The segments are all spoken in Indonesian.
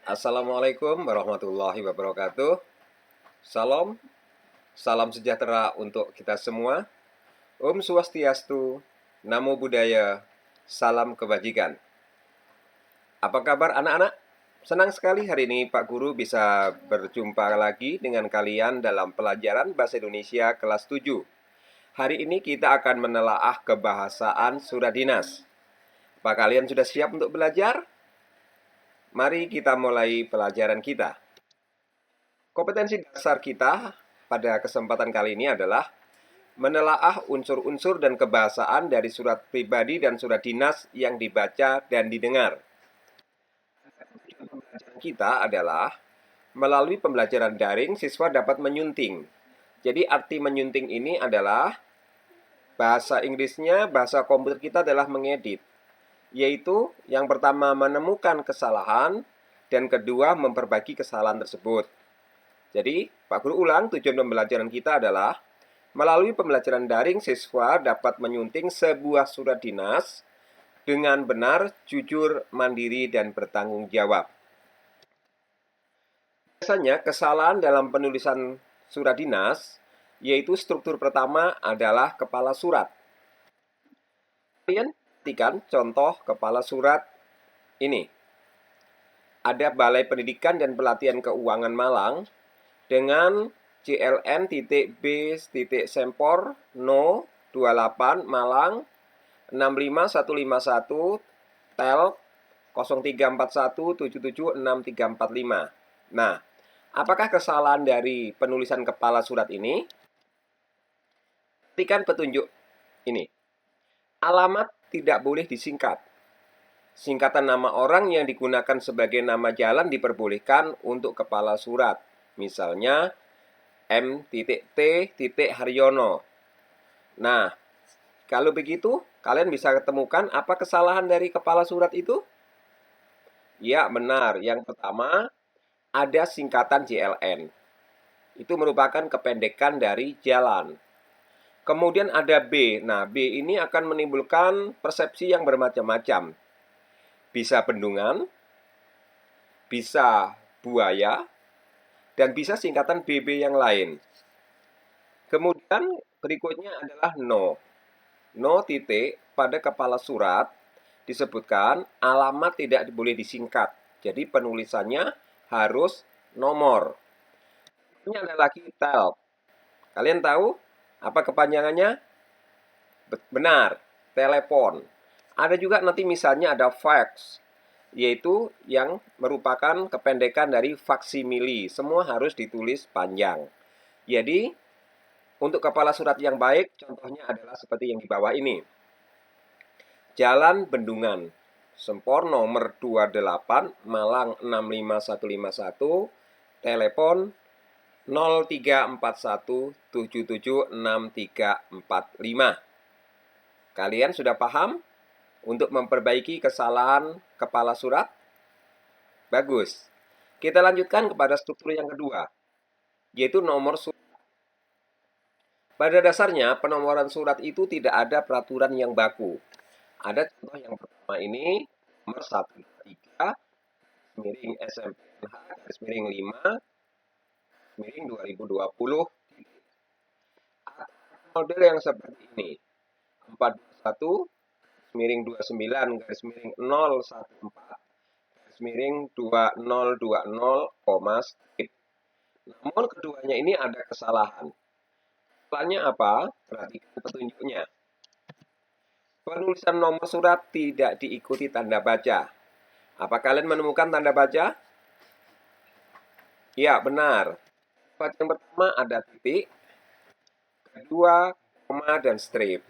Assalamualaikum warahmatullahi wabarakatuh. Salam, salam sejahtera untuk kita semua. Om Swastiastu, Namo Buddhaya, salam kebajikan. Apa kabar anak-anak? Senang sekali hari ini Pak Guru bisa berjumpa lagi dengan kalian dalam pelajaran Bahasa Indonesia kelas 7. Hari ini kita akan menelaah kebahasaan surat dinas. Apa kalian sudah siap untuk belajar? Mari kita mulai pelajaran kita. Kompetensi dasar kita pada kesempatan kali ini adalah menelaah unsur-unsur dan kebahasaan dari surat pribadi dan surat dinas yang dibaca dan didengar. Pembelajaran kita adalah melalui pembelajaran daring, siswa dapat menyunting. Jadi arti menyunting ini adalah bahasa Inggrisnya, bahasa komputer kita adalah mengedit. Yaitu yang pertama menemukan kesalahan dan kedua memperbaiki kesalahan tersebut. Jadi, Pak Guru ulang, tujuan pembelajaran kita adalah melalui pembelajaran daring, siswa dapat menyunting sebuah surat dinas dengan benar, jujur, mandiri, dan bertanggung jawab. Biasanya, kesalahan dalam penulisan surat dinas, yaitu struktur pertama adalah kepala surat. Kalian perhatikan contoh kepala surat ini. Ada Balai Pendidikan dan Pelatihan Keuangan Malang dengan CLN.B.Sempor No 28 Malang 65151 tel 0341776345. Nah, apakah kesalahan dari penulisan kepala surat ini? Perhatikan petunjuk ini. Alamat tidak boleh disingkat. Singkatan nama orang yang digunakan sebagai nama jalan diperbolehkan untuk kepala surat. Misalnya M.T. Haryono. Nah, kalau begitu, kalian bisa ketemukan apa kesalahan dari kepala surat itu? Ya, benar. Yang pertama, ada singkatan JLN. Itu merupakan kependekan dari jalan. Kemudian ada B. Nah, B ini akan menimbulkan persepsi yang bermacam-macam. Bisa bendungan, bisa buaya, dan bisa singkatan BB yang lain. Kemudian berikutnya adalah no. No titik pada kepala surat disebutkan alamat tidak boleh disingkat. Jadi penulisannya harus nomor. Ini ada lagi tel. Kalian tahu apa kepanjangannya? Benar, telepon. Ada juga nanti misalnya ada fax, yaitu yang merupakan kependekan dari faksimili. Semua harus ditulis panjang. Jadi, untuk kepala surat yang baik, contohnya adalah seperti yang di bawah ini. Jalan Bendungan, Sempor nomor 28, Malang 65151, telepon 0341776345. Kalian sudah paham untuk memperbaiki kesalahan kepala surat? Bagus. Kita lanjutkan kepada struktur yang kedua, yaitu nomor surat. Pada dasarnya, penomoran surat itu tidak ada peraturan yang baku. Ada contoh yang pertama ini, nomor 123, miring SMPNH, garis miring 5, miring 2020. Model yang seperti ini, 421, miring 29, garis miring 014, garis miring 2020, strip. Namun keduanya ini ada kesalahan. Kesalahannya apa? Perhatikan petunjuknya. Penulisan nomor surat tidak diikuti tanda baca. Apa kalian menemukan tanda baca? Ya, benar. Baca yang pertama ada titik, kedua, koma, dan strip.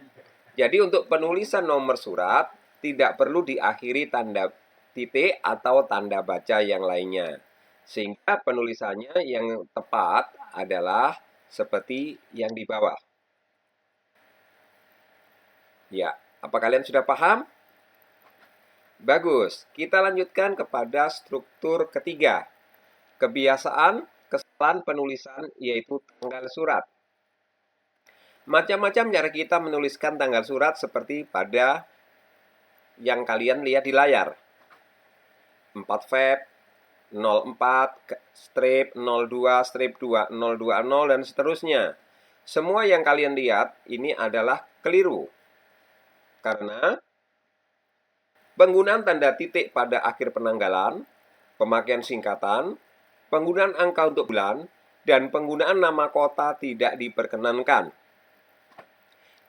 Jadi untuk penulisan nomor surat tidak perlu diakhiri tanda titik atau tanda baca yang lainnya. Sehingga penulisannya yang tepat adalah seperti yang di bawah. Ya, apa kalian sudah paham? Bagus, kita lanjutkan kepada struktur ketiga. Kebiasaan kesalahan penulisan yaitu tanggal surat. Macam-macam cara kita menuliskan tanggal surat seperti pada yang kalian lihat di layar. 4 Feb, 04, strip 02, strip 2020, dan seterusnya. Semua yang kalian lihat ini adalah keliru. Karena penggunaan tanda titik pada akhir penanggalan, pemakaian singkatan, penggunaan angka untuk bulan, dan penggunaan nama kota tidak diperkenankan.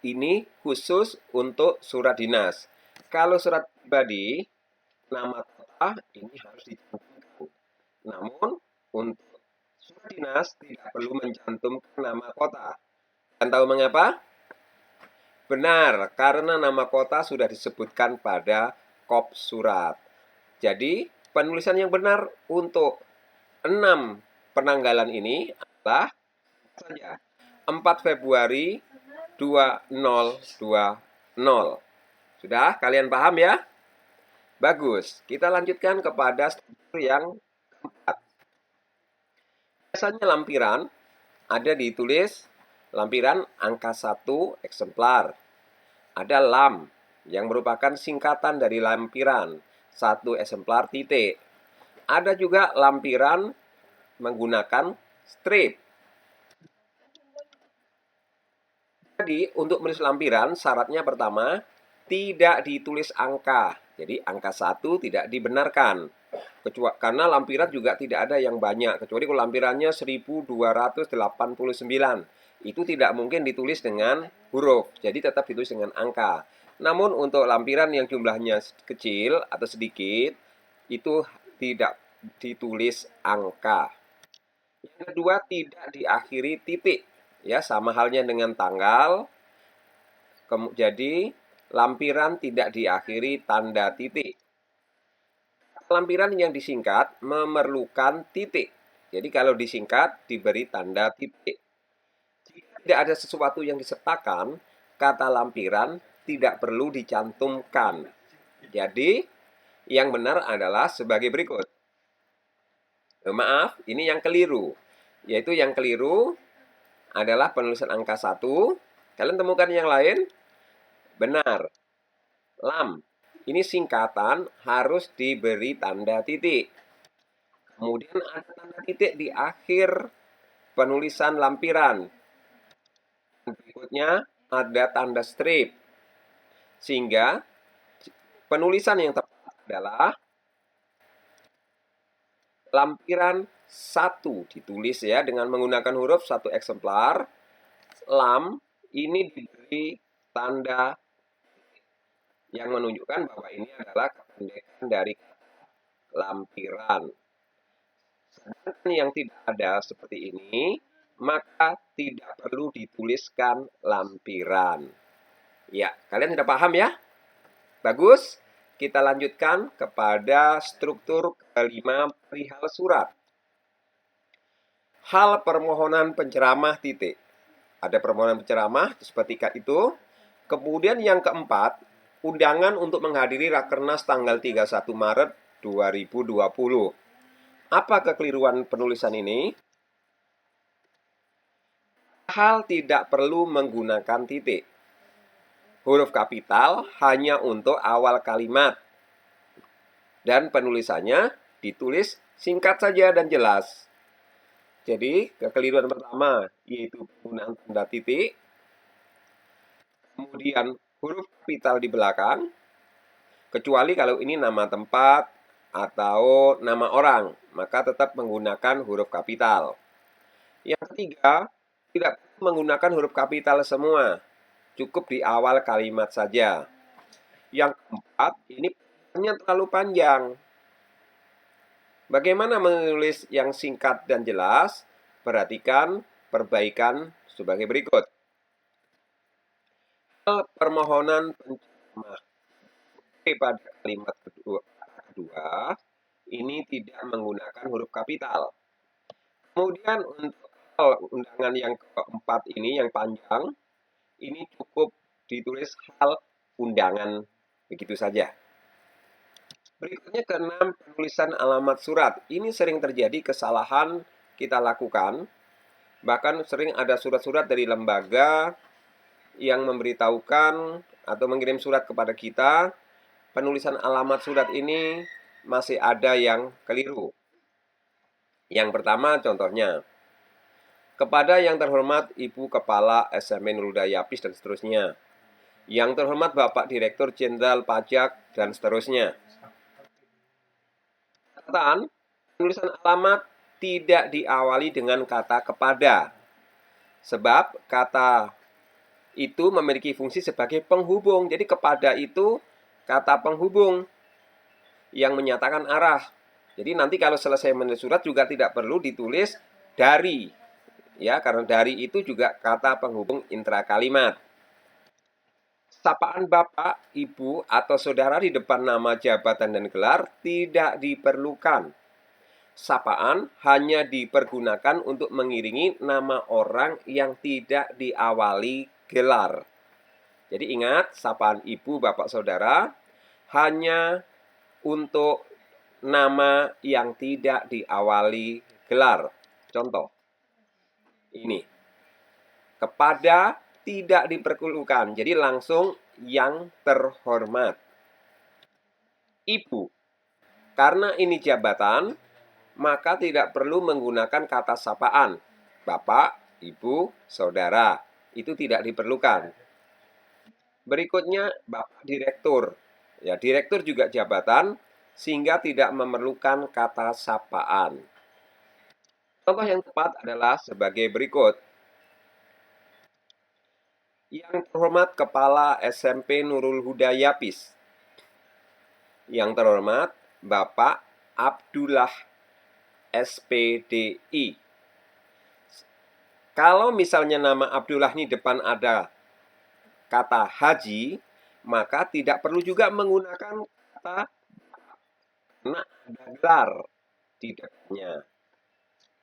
Ini khusus untuk surat dinas. Kalau surat pribadi, nama kota ini harus dicantumkan. Namun, untuk surat dinas tidak perlu mencantumkan nama kota. Dan tahu mengapa? Benar, karena nama kota sudah disebutkan pada kop surat. Jadi, penulisan yang benar untuk 6 penanggalan ini adalah saja 4 Februari 2020. Sudah, kalian paham ya? Bagus, kita lanjutkan kepada struktur yang keempat. Biasanya lampiran ada ditulis lampiran angka 1 eksemplar. Ada lam yang merupakan singkatan dari lampiran 1 eksemplar titik. Ada juga lampiran menggunakan strip. Jadi, untuk menulis lampiran, syaratnya pertama, tidak ditulis angka. Jadi, angka 1 tidak dibenarkan. Karena lampiran juga tidak ada yang banyak. Kecuali kalau lampirannya 1289. Itu tidak mungkin ditulis dengan huruf. Jadi, tetap ditulis dengan angka. Namun, untuk lampiran yang jumlahnya kecil atau sedikit, itu tidak ditulis angka. Yang kedua, tidak diakhiri titik. Ya, sama halnya dengan tanggal. Jadi, lampiran tidak diakhiri tanda titik. Lampiran yang disingkat memerlukan titik. Jadi, kalau disingkat diberi tanda titik. Jika tidak ada sesuatu yang disertakan, kata lampiran tidak perlu dicantumkan. Jadi, yang benar adalah sebagai berikut. Maaf, ini yang keliru. Yaitu yang keliru adalah penulisan angka 1. Kalian temukan yang lain? Benar. Lam. Ini singkatan harus diberi tanda titik. Kemudian ada tanda titik di akhir penulisan lampiran. Berikutnya ada tanda strip. Sehingga penulisan yang tepat adalah lampiran 1 ditulis ya dengan menggunakan huruf 1 eksemplar. Lam ini diberi tanda yang menunjukkan bahwa ini adalah kependekan dari lampiran. Sedangkan yang tidak ada seperti ini, maka tidak perlu dituliskan lampiran. Ya, kalian sudah paham ya? Bagus. Kita lanjutkan kepada struktur kelima perihal surat. Hal permohonan penceramah titik. Ada permohonan penceramah seperti itu. Kemudian yang keempat, undangan untuk menghadiri Rakernas tanggal 31 Maret 2020. Apa kekeliruan penulisan ini? Hal tidak perlu menggunakan titik. Huruf kapital hanya untuk awal kalimat. Dan penulisannya ditulis singkat saja dan jelas. Jadi, kekeliruan pertama yaitu penggunaan tanda titik. Kemudian huruf kapital di belakang, kecuali kalau ini nama tempat atau nama orang, maka tetap menggunakan huruf kapital. Yang ketiga, tidak menggunakan huruf kapital semua, cukup di awal kalimat saja. Yang keempat, ini hanya terlalu panjang. Bagaimana menulis yang singkat dan jelas? Perhatikan perbaikan sebagai berikut. Permohonan penceramah pada kalimat kedua ini tidak menggunakan huruf kapital. Kemudian untuk undangan yang keempat ini yang panjang, ini cukup ditulis hal undangan begitu saja. Berikutnya keenam, penulisan alamat surat. Ini sering terjadi kesalahan kita lakukan. Bahkan sering ada surat-surat dari lembaga yang memberitahukan atau mengirim surat kepada kita, penulisan alamat surat ini masih ada yang keliru. Yang pertama contohnya, kepada yang terhormat Ibu Kepala SMP Nurul Huda Yapis dan seterusnya. Yang terhormat Bapak Direktur Jenderal Pajak dan seterusnya. Catatan, penulisan alamat tidak diawali dengan kata kepada. Sebab kata itu memiliki fungsi sebagai penghubung. Jadi kepada itu kata penghubung yang menyatakan arah. Jadi nanti kalau selesai menulis surat juga tidak perlu ditulis dari. Ya, karena dari itu juga kata penghubung intrakalimat. Sapaan Bapak, Ibu, atau Saudara di depan nama, jabatan, dan gelar tidak diperlukan. Sapaan hanya dipergunakan untuk mengiringi nama orang yang tidak diawali gelar. Jadi ingat, sapaan Ibu, Bapak, Saudara hanya untuk nama yang tidak diawali gelar. Contoh, ini. Kepada tidak diperlukan, jadi langsung yang terhormat. Ibu, karena ini jabatan, maka tidak perlu menggunakan kata sapaan. Bapak, Ibu, Saudara, itu tidak diperlukan. Berikutnya, Bapak Direktur. Ya, Direktur juga jabatan, sehingga tidak memerlukan kata sapaan. Contoh yang tepat adalah sebagai berikut. Yang terhormat Kepala SMP Nurul Huda Yapis. Yang terhormat Bapak Abdullah SPDI. Kalau misalnya nama Abdullah ini depan ada kata haji, maka tidak perlu juga menggunakan kata nak ada gelar di depannya.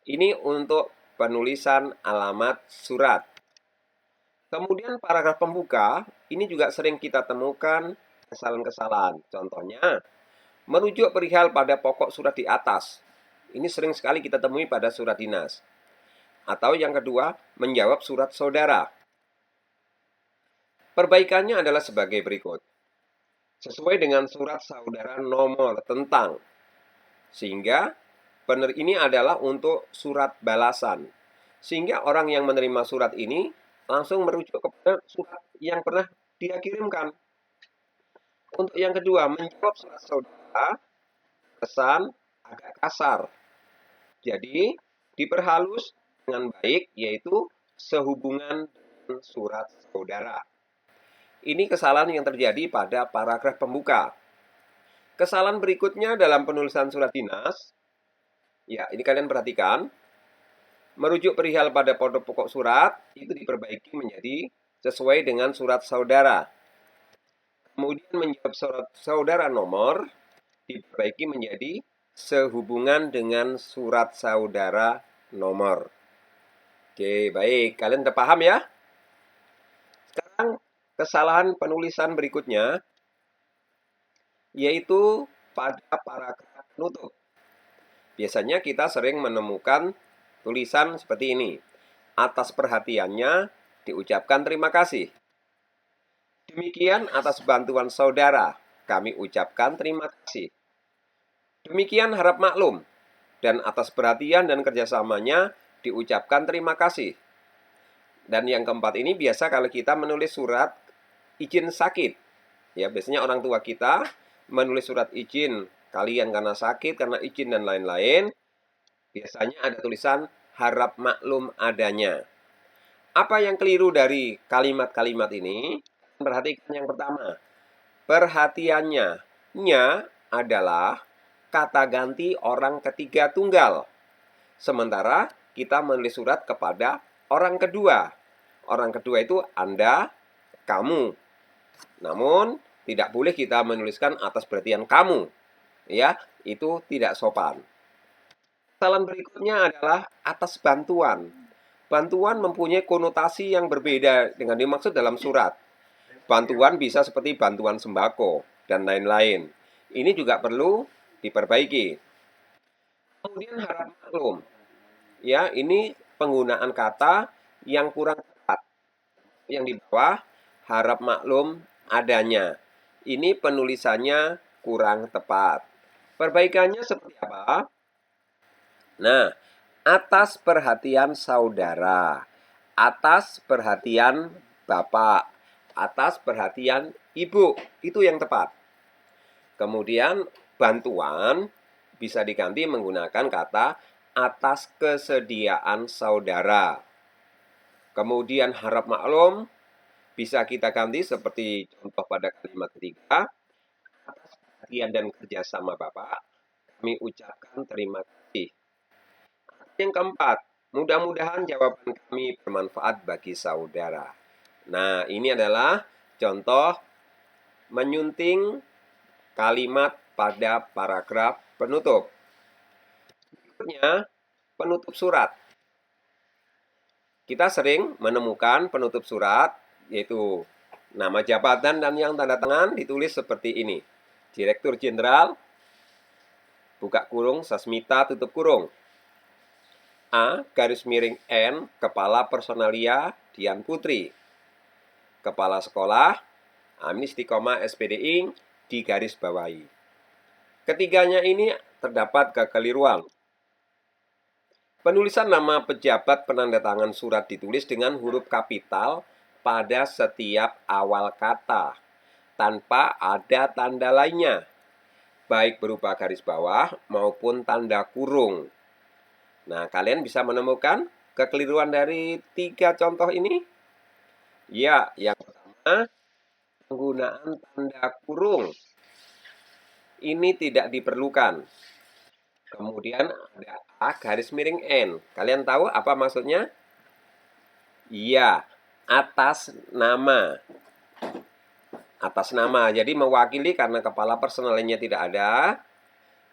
Ini untuk penulisan alamat surat. Kemudian paragraf pembuka, ini juga sering kita temukan kesalahan-kesalahan. Contohnya, merujuk perihal pada pokok surat di atas. Ini sering sekali kita temui pada surat dinas. Atau yang kedua, menjawab surat saudara. Perbaikannya adalah sebagai berikut. Sesuai dengan surat saudara nomor tentang. Sehingga benar ini adalah untuk surat balasan. Sehingga orang yang menerima surat ini langsung merujuk kepada surat yang pernah dia kirimkan. Untuk yang kedua, menjawab surat saudara, pesan agak kasar. Jadi, diperhalus dengan baik, yaitu sehubungan dengan surat saudara. Ini kesalahan yang terjadi pada paragraf pembuka. Kesalahan berikutnya dalam penulisan surat dinas, ya ini kalian perhatikan, merujuk perihal pada pokok surat, itu diperbaiki menjadi sesuai dengan surat saudara. Kemudian menjawab surat saudara nomor, diperbaiki menjadi sehubungan dengan surat saudara nomor. Oke, baik. Kalian udah paham ya? Sekarang kesalahan penulisan berikutnya, yaitu pada paragraf penutup. Biasanya kita sering menemukan tulisan seperti ini. Atas perhatiannya, diucapkan terima kasih. Demikian atas bantuan saudara, kami ucapkan terima kasih. Demikian harap maklum, dan atas perhatian dan kerjasamanya, diucapkan terima kasih. Dan yang keempat ini biasa kalau kita menulis surat izin sakit. Ya, biasanya orang tua kita menulis surat izin kalian karena sakit, karena izin dan lain-lain. Biasanya ada tulisan harap maklum adanya. Apa yang keliru dari kalimat-kalimat ini? Perhatikan yang pertama. Perhatiannya, nya adalah kata ganti orang ketiga tunggal. Sementara kita menulis surat kepada orang kedua. Orang kedua itu Anda, kamu. Namun, tidak boleh kita menuliskan atas perhatian kamu. Ya, itu tidak sopan. Kesalahan berikutnya adalah atas bantuan. Bantuan mempunyai konotasi yang berbeda dengan dimaksud dalam surat. Bantuan bisa seperti bantuan sembako dan lain-lain. Ini juga perlu diperbaiki. Kemudian harap maklum. Ya, ini penggunaan kata yang kurang tepat. Yang di bawah harap maklum adanya. Ini penulisannya kurang tepat. Perbaikannya seperti apa? Nah, atas perhatian saudara, atas perhatian bapak, atas perhatian ibu, itu yang tepat. Kemudian bantuan bisa diganti menggunakan kata atas kesediaan saudara. Kemudian harap maklum bisa kita ganti seperti contoh pada kalimat ketiga, atas perhatian dan kerjasama Bapak, kami ucapkan terima kasih. Yang keempat, mudah-mudahan jawaban kami bermanfaat bagi saudara. Nah, ini adalah contoh menyunting kalimat pada paragraf penutup. Berikutnya, penutup surat. Kita sering menemukan penutup surat, yaitu nama jabatan dan yang tanda tangan ditulis seperti ini. Direktur Jenderal, buka kurung, Sasmita, tutup kurung. A, garis miring N, Kepala Personalia, Dian Putri. Kepala Sekolah, Amin Istiqomah SPDI, di garis bawahi. Ketiganya ini terdapat kekeliruan. Penulisan nama pejabat penandatangan surat ditulis dengan huruf kapital pada setiap awal kata, tanpa ada tanda lainnya, baik berupa garis bawah maupun tanda kurung. Nah, kalian bisa menemukan kekeliruan dari 3 contoh ini? Ya, yang pertama, penggunaan tanda kurung. Ini tidak diperlukan. Kemudian ada A garis miring N. Kalian tahu apa maksudnya? Iya, atas nama. Atas nama. Jadi mewakili karena kepala personalnya tidak ada.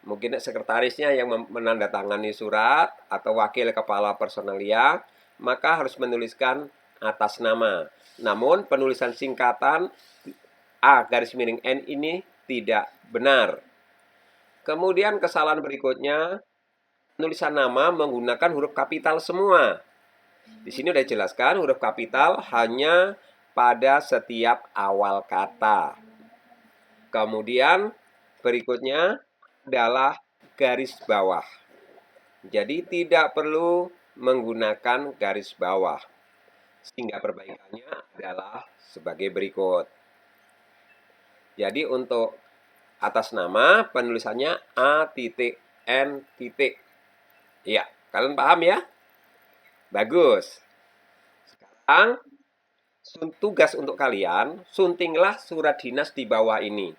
Mungkin sekretarisnya yang menandatangani surat atau wakil kepala personalia, maka harus menuliskan atas nama. Namun penulisan singkatan A garis miring N ini tidak benar. Kemudian kesalahan berikutnya, penulisan nama menggunakan huruf kapital semua. Di sini sudah dijelaskan huruf kapital hanya pada setiap awal kata. Kemudian berikutnya adalah garis bawah. Jadi tidak perlu menggunakan garis bawah. Sehingga perbaikannya adalah sebagai berikut. Jadi untuk atas nama penulisannya A.N. Ya, kalian paham ya? Bagus. Sekarang tugas untuk kalian, suntinglah surat dinas di bawah ini.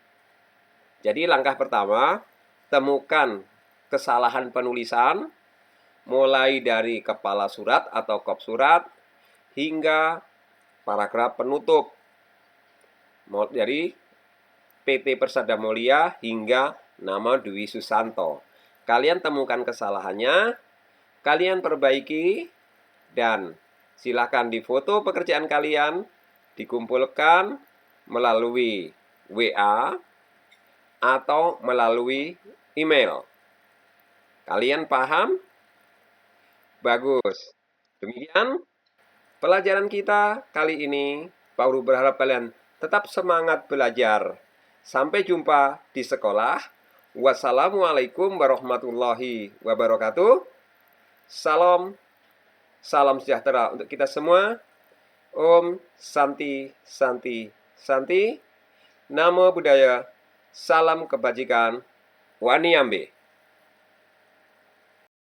Jadi langkah pertama, temukan kesalahan penulisan, mulai dari kepala surat atau kop surat, hingga paragraf penutup. Dari PT Persada Mulia hingga nama Dwi Susanto. Kalian temukan kesalahannya, kalian perbaiki, dan silakan difoto pekerjaan kalian, dikumpulkan melalui WA, atau melalui email. Kalian paham? Bagus. Demikian pelajaran kita kali ini. Pak Guru berharap kalian tetap semangat belajar. Sampai jumpa di sekolah. Wassalamualaikum warahmatullahi wabarakatuh. Salam, salam sejahtera untuk kita semua. Om Santi Santi Santi. Namo Buddhaya. Salam kebajikan. Wani Ambe.